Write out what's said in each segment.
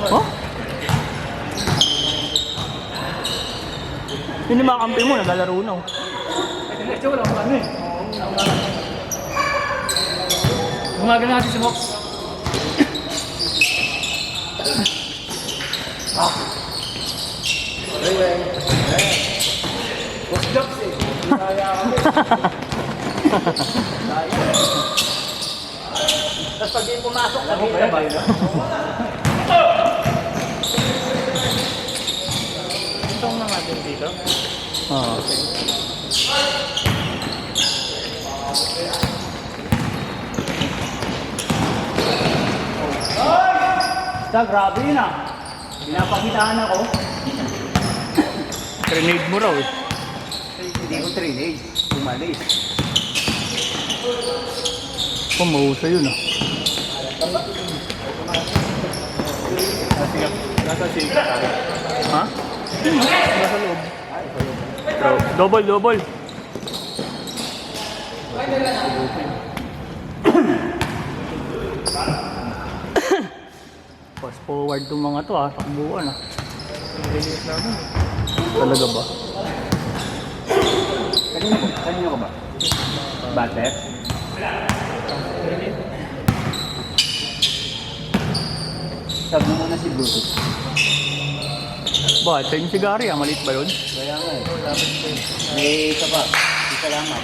Oh? Yun yung mga kampi mo, naglalaro na. Gumagana natin si Mox. Boss jokes eh. Tapos pag yung pumasok, nakita ba yun? Itong na natin dito. Oo. Basta grabe yun ah. Pinapakitaan ako. Grenade mo raw eh. Hindi ko trinade. Umalis. Pumausa yun ah. Nasa si Ha? nasa loob. Double, double. Fast forward tong mga to ah, takbuhan ah. Nilinis namin. Talaga ba? Kanino ka ba? Butter? Sabi mo na si Bluetooth. Ba, ito yung sigari ah, maliit ba yun? Kaya nga eh. May isa pa. Salamat.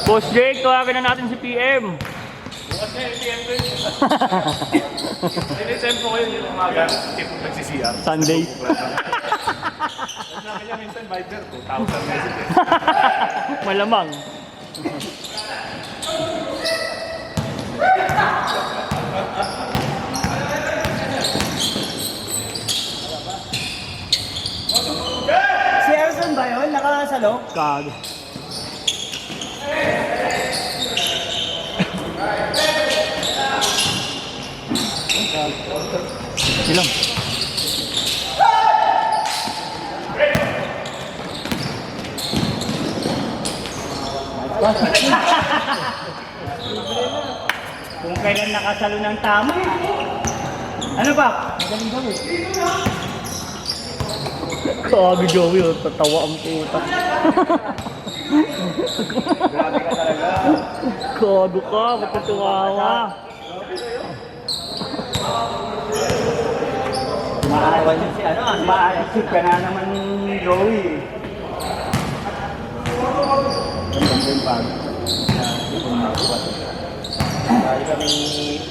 Boss Jake, tawagin na natin si PM. Bukas niya yung PM ko yun. Sinisend ko kayo yung umaga. Tip nagsisiyar. Sunday. Sabi niya minsan Viber, 2,000 messages. Malamang. Si Erson ba yun? Nakasalo? Kago. Ilang? Kung kailan nakasalo ng tama. Ano ba? Magaling daw eh. Kago Joey, oh, tatawa ang puta. Grabe ka talaga. Kago ka, magkatuwawa. Maawan yun si ano, maaasip ka na naman Joey. Gandang din pag. Dahil kami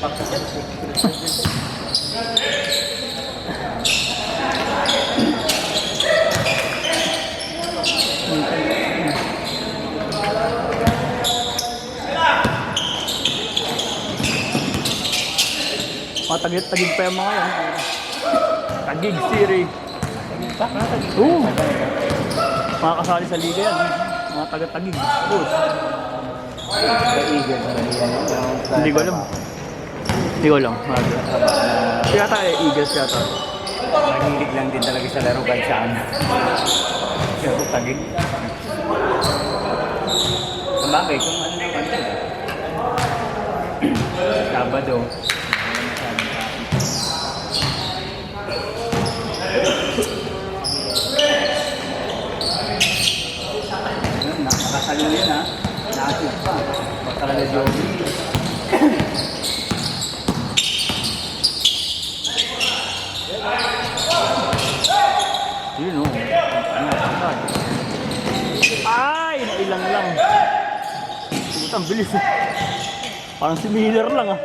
pagkasal. Matagit-tagig pa yung mga yan. Tagig Siri. Oo. Mga kasali sa liga yan. Mga taga-tagig. Boss. Hindi ko alam. Hindi ko alam. Yata eh, Eagles yata. Mahilig lang din talaga sa laro kahit saan. Pero tagig. Sabagay, kung ano yung ano. Sabado. Nakasalo yun ha. Nakasip pa. Baka talaga Joey. Yun o. Ay! Nailang lang. Putang bilis eh. Parang si Miller lang ah.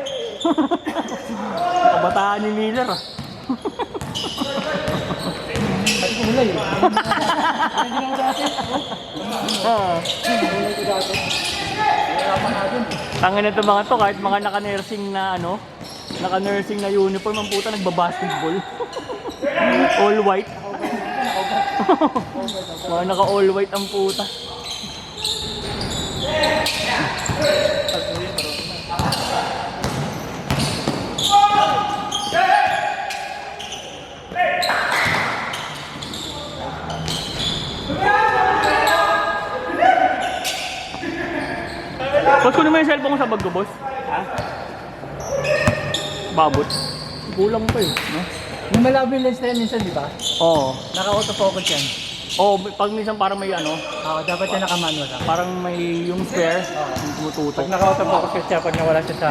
Kabataan ni Miller ah. Pati ko mulay eh. Hindi na ako dati. Ah. Mulay ko dati. Hirapan natin. Tangin na ito mga to, kahit mga naka-nursing na ano, naka-nursing na uniform, ang puta nagbabasketball. All white. Mga naka-all white ang puta. Boss, kunin mo yung cellphone ko sa bag ko, boss. Ha? Babot. Kulang pa eh. No? Yung malabo yung lens na yan minsan, di ba? Oo. Naka-autofocus yan. Oo, pag minsan parang may ano, Oo, dapat yan naka-manual lang. parang may yung spare, yung tumututok. Pag naka-autofocus kasi siya, pag nawala siya sa...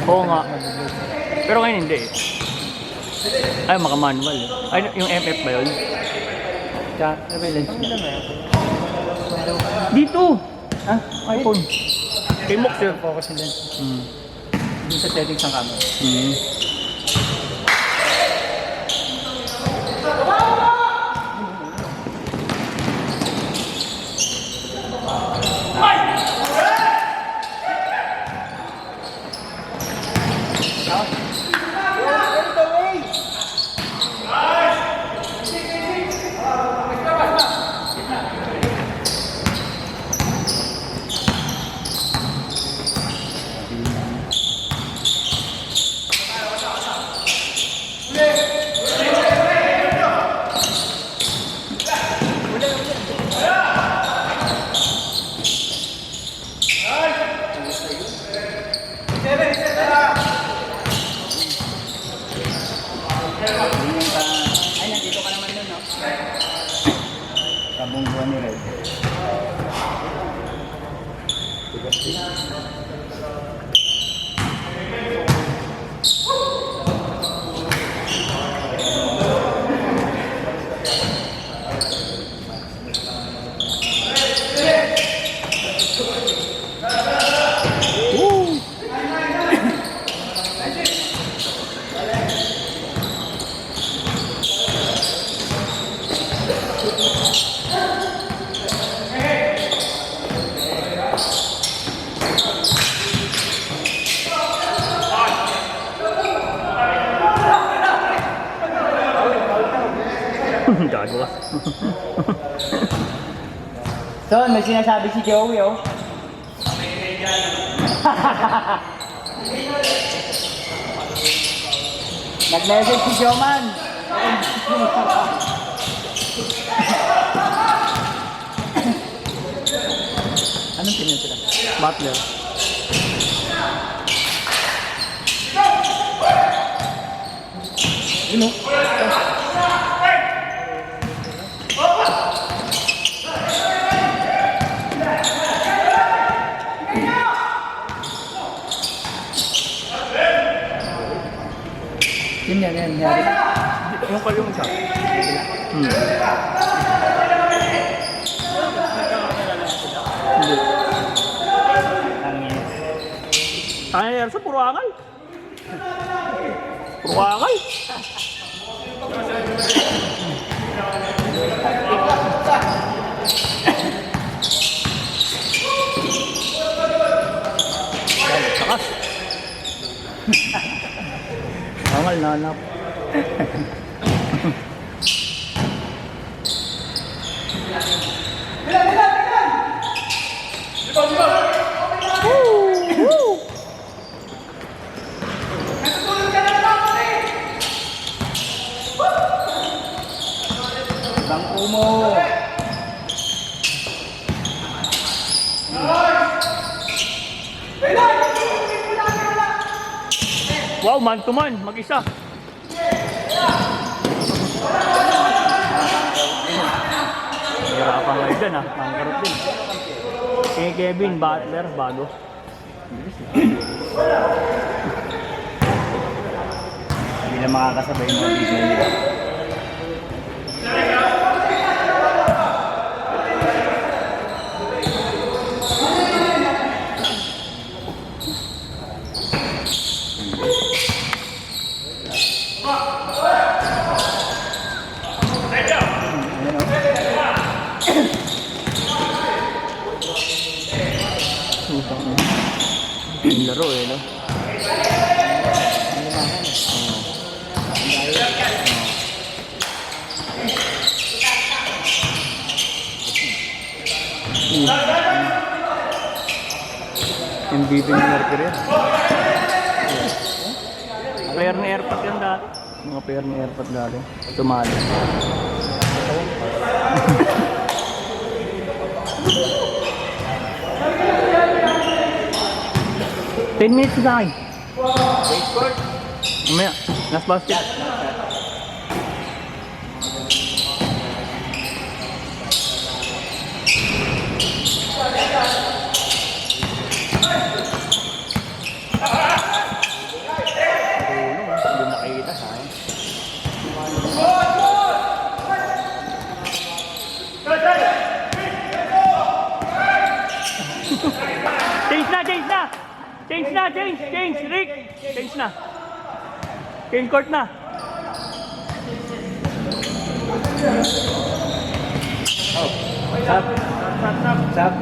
Oo nga. Pero ngayon hindi eh. Ay, maka-manual eh. Ay, yung MF ba yun? Kaya, ano ba yung lens niya? Dito! Ah, iPhone. Kay Mox yun. Focus yung lens. Hmm. Yung sa settings ng camera. Hmm. Ay, nandito ka naman nun, no? Kabungguan ni Red. Gago ka. Son, may sinasabi si Joey, oh. Nag-message si Joman. Anong tingin sila? Butler. Yun o. Yun yan. Yung kayo yung isa. Hmm. Hindi. Kaya yan sa puro angal. Puro angal. Sakas. Angal na hanap. Bangko mo. Wow, man to man, mag-isa. Hirapan kayo dyan ah, mangkarot din. Eh Kevin, Butler, bago. Hindi na makakasabay yung mga video nila. Yung laro eh, no? Yung bibig ni Mercury yan. Player ni Airpot yan dati. Mga player ni Airpot dati. Tumali. 10 minutes na kayo. Wait court. Mamaya, last basket. Hindi nakikita sa akin. Change, Rick! Change na. Change court na. Sap. Sap.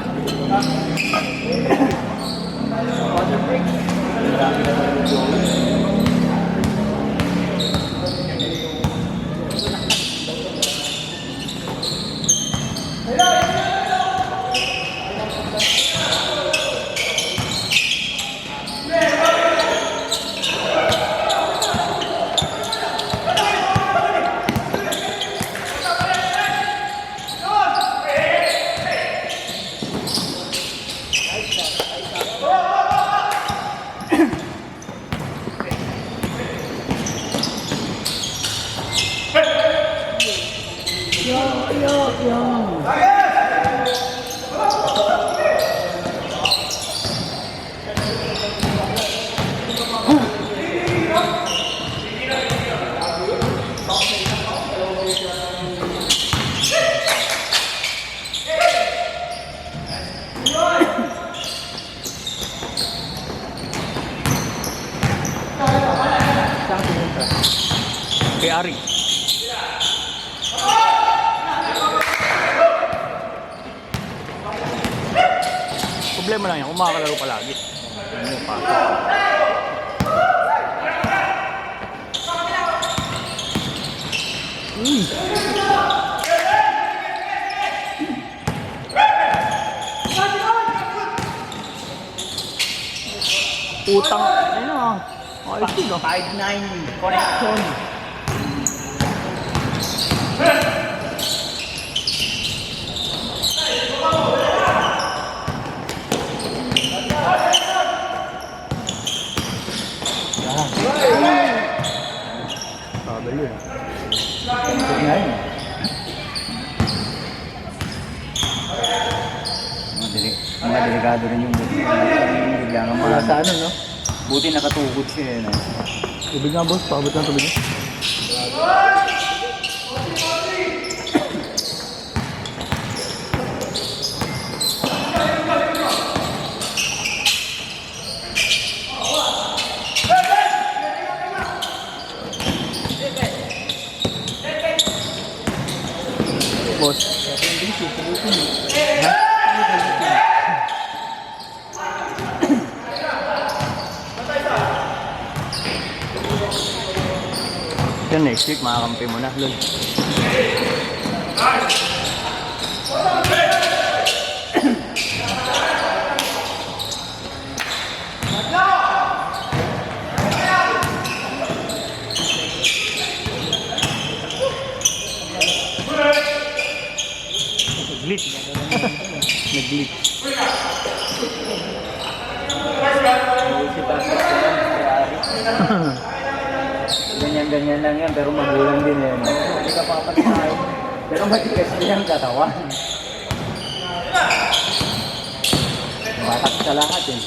Kay Ari. Problema lang yan, kung makakalaro palagi. Ano yung pasok? Utang, ayun na. Ayos din, no? 5-9 connection. Sabi yun. Mga delikado rin yung biglang ang Wala sa ano, no? Buti nakatukod siya, no? Tubig nga, boss. Pakabot ng tubig. Boss. Ha? Yan, next week makakampi mo na, lol. Glitch. Nag-glitch. Ganyan-ganyan lang yan, pero magulang din yan. Hindi ka papatay. Pero matigas din ang katawan. Batak sa lahat eh.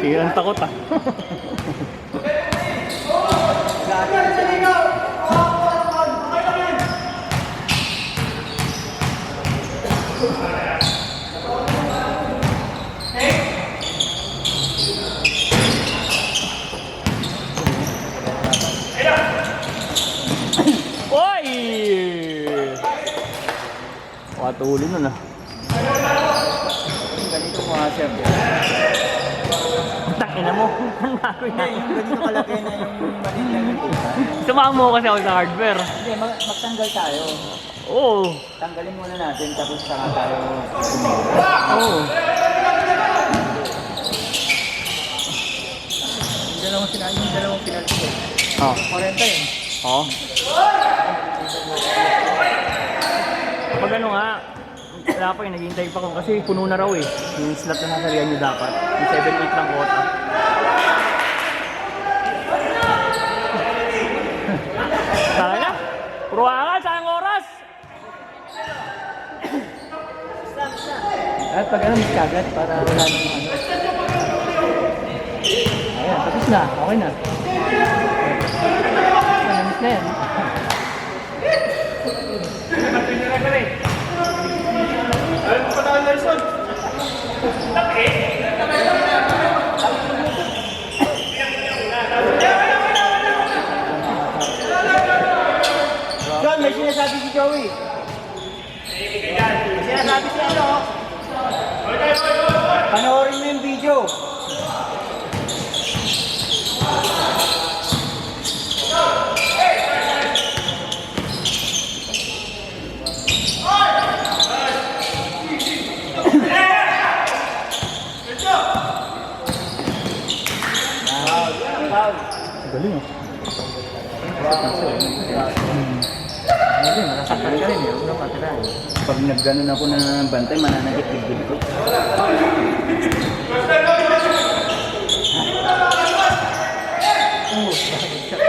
Tingnan takot ah. Oy! Patuloy na na. Ganito mo nga sir. Ina mo. Ang gagawin na. Yung ganito kalaki na yung maliit lang yung pusa. Sumama mo kasi ako sa hardware. Hindi, magtanggal tayo. Oo. Tanggalin muna natin tapos saka tayo Oo. dalawang penalty ko. Oh. 40 yun. Oo. Pag ano nga, wala pa yun, naghihintay pa ko kasi puno na raw eh. Yung slot na nasalihan nyo dapat. Yung 7-8 lang kota. Talaga? Puro angal, sayang oras! At pag ano, miss kagad para wala nang ano. Ayan, tapos na. Okay na. Miss na yan. John, may sinasabi si Joey. May sinasabi si ano? Panoorin mo yung video. Galing ah. Ayun, nakasaktan ka rin eh. Huwag na patirahin. Pag nagganon ako ng bantay, mananagit ligid ko.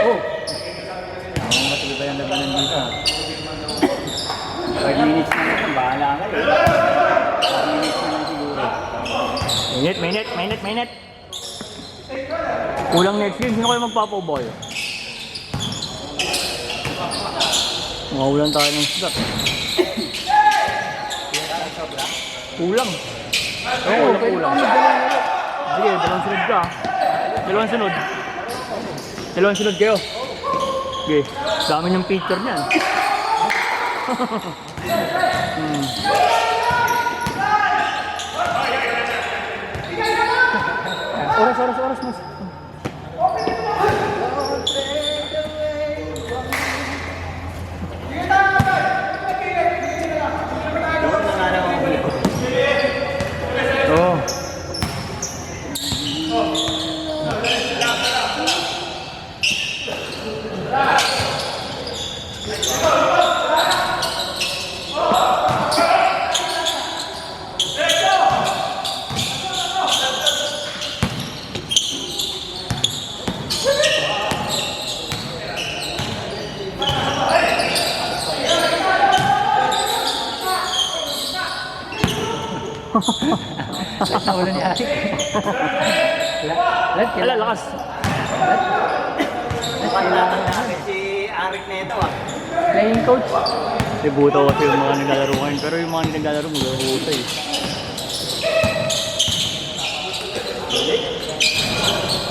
Oh! Ako matuloy ba yung labanan dito? 5 minutes na lang, bahala ka eh. 5 minutes na lang siguro. Mainit. Kulang next game, sino kayo magpapa-ball? Mawawalan tayo ng slot. Kulang. Oo, kulang. Sige, dalawang sunod. Dalawang sunod kayo. Sige, dami ng picture niyan. Oras, mas. Oh. Wala niya. Ala, lakas. Kailangan namin si Arik Neto ah. Playing coach. Debuto kasi yung mga naglalaro ngayon. Pero yung mga naglalaro maglalaro eh.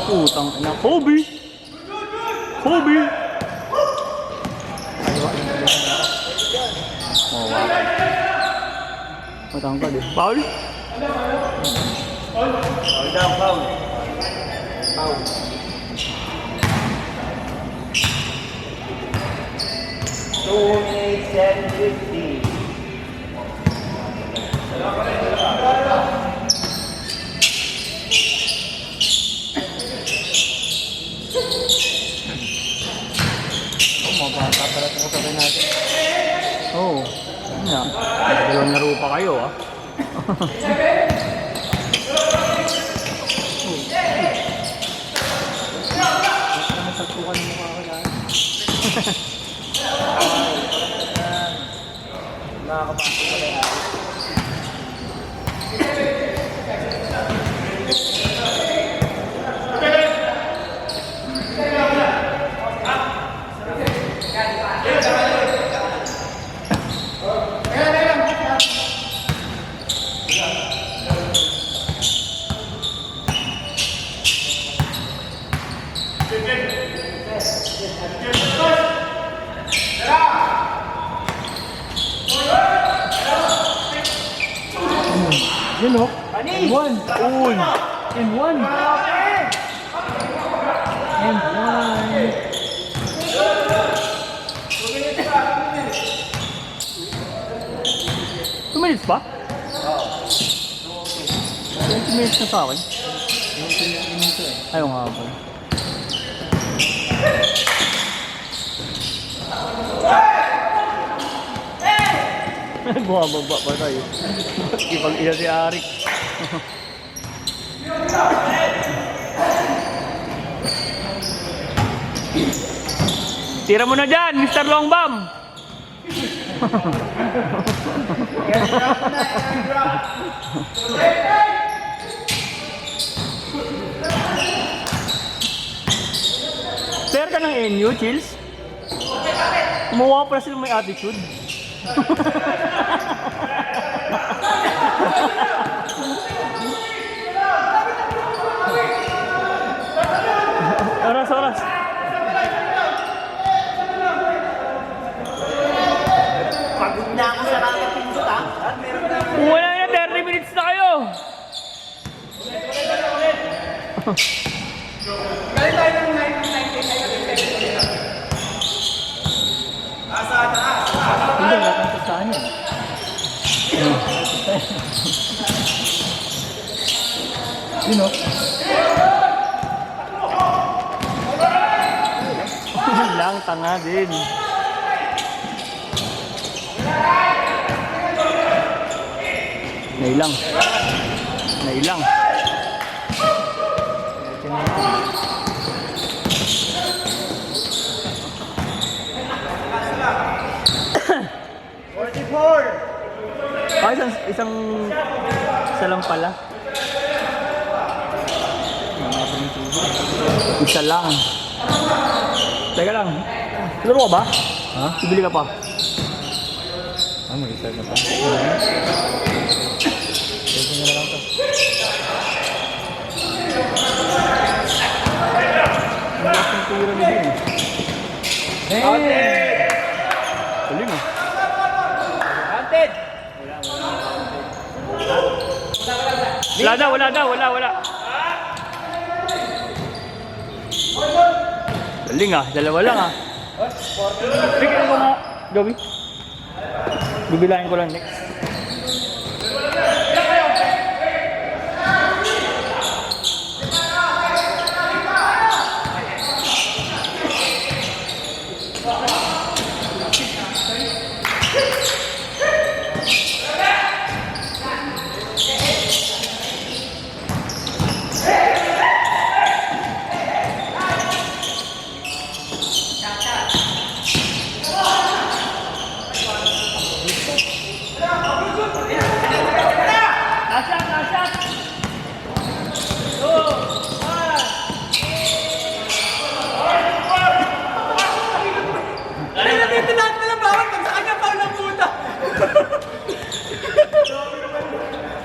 Putang ina. Kobe! Oh, wow. Matangkad eh. Foul? Foul down, foul. Foul. Two minutes and 50. Mabata pala itong kasabay natin. Oo. Ano nga. Dalawang laro pa kayo ah. Nasagpukan mo mukha ko dahil. Nakakapasok ka lang. Yun o. Panis! One. Uy. And one! And one! 2 minutes pa? Oo. 20 minutes na sa akin. Ayaw nga ako. Bumababa pa tayo. Ipag-iya si Arik. Tira mo na dyan, Mr. Longbam! Player ka ng NU, Chills? Kumuha pala sila may attitude. Oras, oras. Pagod na ako sa kakapindot ha. At meron na ako. Wala na, 30 minutes na kayo. Galing tayo ng 1990. Hindi, nakanto sa akin. You know? Lang, tanga din. Nailang. Nailang. Isang isa lang pala. Isa lang. Teka lang. Laro ka ba? Ha? Bibili ka pa? Ah, mag-isa ka pa. Pwede na lang to. Malakas ng tira ni Din. Hey! Galing ah. Wanted! Wala daw, wala daw, wala. Galing ah, dalawa lang ah. Bigyan ko nga, Gabi. Bibilahin ko lang next.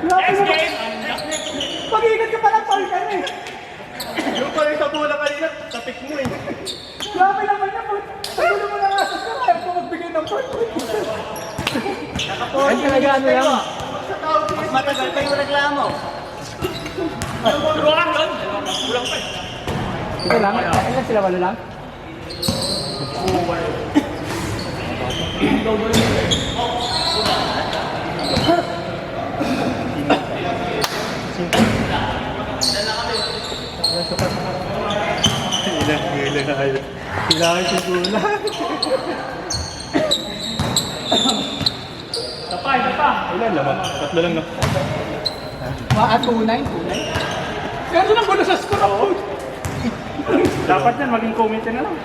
Next game! Pag-iingat ka pala, Paul ka eh. Yung pala yung sa bola kanina, tapik mo eh. Grabe naman na, Paul. Tagulo mo na asas ka, kaya ko magbigay ng Paul. Ay, talaga ano lang. Mas matagal pa yung reklamo. Kulang doon. Kulang pa. Ito lang? Ilan sila, walo lang? Kailangan siguro. Tapay. Ilan laman? Tatlo lang na. Tunay. Pero lang gulo sa score ako. Dapat yan, maging committee na lang.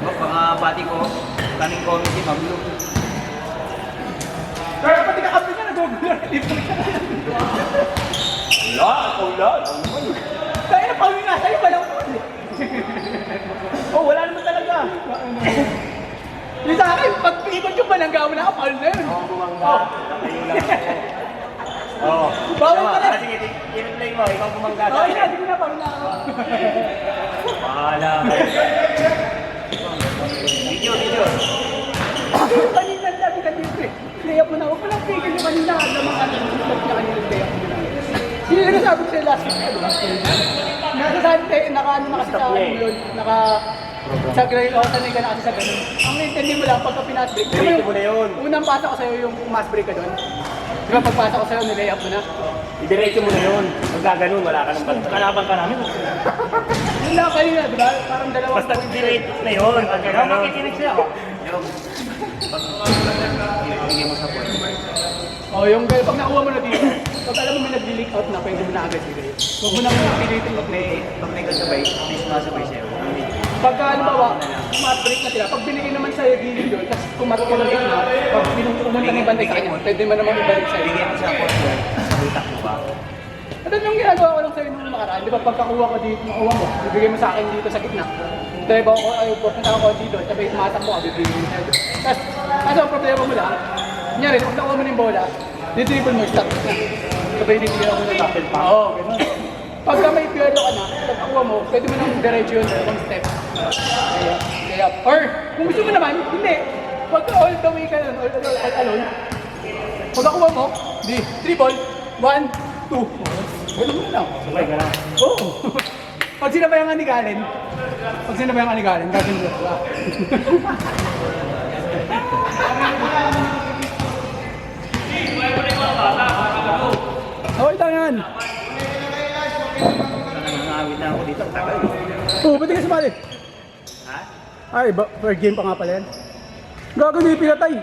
Mga bati ko, kaming committee, magulo. Pero pati kakampi niya, nag-gulo. Wala. Kaya na, Paul nga sa'yo, walang Paul. Oh, wala naman talaga. Yung sa akin, pag piikot yung balanggaw na, Paul na yun. Bumangga, nakayo lang ako. Oo. Bawal ka na. Sige, i-replay mo, ikaw bumangga sa Okay na, akin. hindi ko na, Paul na ako. Bahala. Video. Kanina sabi ka dito eh. Layup mo na. Huwag mo lang tigil yung kanina. Alam mo ka nang layup niya kanina yung layup mo na. Sino na sabi ko sa'yo last week? Nakasabi, naka-ano na kasi sa yun. Sa grade o sanay ka na kasi sa ganun. Ang naintindi mo lang pagka pinasbreak. Dito mo na yun. Unang pasa ko sa'yo yung mass break ka doon. Di ba pagpasok ko sa'yo, nilay-up mo na? Idiretso mo na yun. Pag gaganon, wala ka ng banta. Kalaban ka namin. Yun lang kanina, di ba? Parang dalawang Basta direct na yun. Pag gaganon. Makikinig siya. Bigyan mo sa point. Oh, yung pag nakuha mo na dito, pag alam mo may nag-leak out na, pwede mo na agad bigay. Huwag mo na muna pilitin mag-play. Pag may kasabay, may sumasabay sa'yo. Pagka halimbawa, mat-break na sila, pag binigay naman sa'yo gilid yun, tapos kumatok ko ng gitna, pag pumunta ng ibang sa kanya, pwede mo naman ibalik sa'yo. Bigyan mo sa point guard. Sabutak mo ba? At yung ginagawa ko lang sa'yo nung nakaraan, di ba pagkakuha ko dito, nakuha mo, bibigay mo sa akin dito sa gitna. Dahil ba ako, ay, pupunta ako dito, sabay tumatak mo, bibigay mo sa'yo. Tapos, kaso ang problema mo lang, kunyari, pag nakuha mo ng bola, di-dribble mo, stop na. Sabay bibigyan ako ng tackle pa. Oo, gano'n. Pagka may piyerlo ka na, pag nakuha mo, pwede mo nang diretso yun, one step. Kaya, or, kung gusto mo naman, hindi. Pagka all the way ka nun, all alone, pag nakuha mo, di, dribble, 1, 2. Ganun mo lang. Sabay ka lang. Oo. Pag sinabayang ka ni Galen, gagawin mo. Okay lang yan. Nangangawit na ako dito. Tagal. Oo, pwede ka sumali. Ha? Ay, third game pa nga pala yan. Gago, hindi pinatay.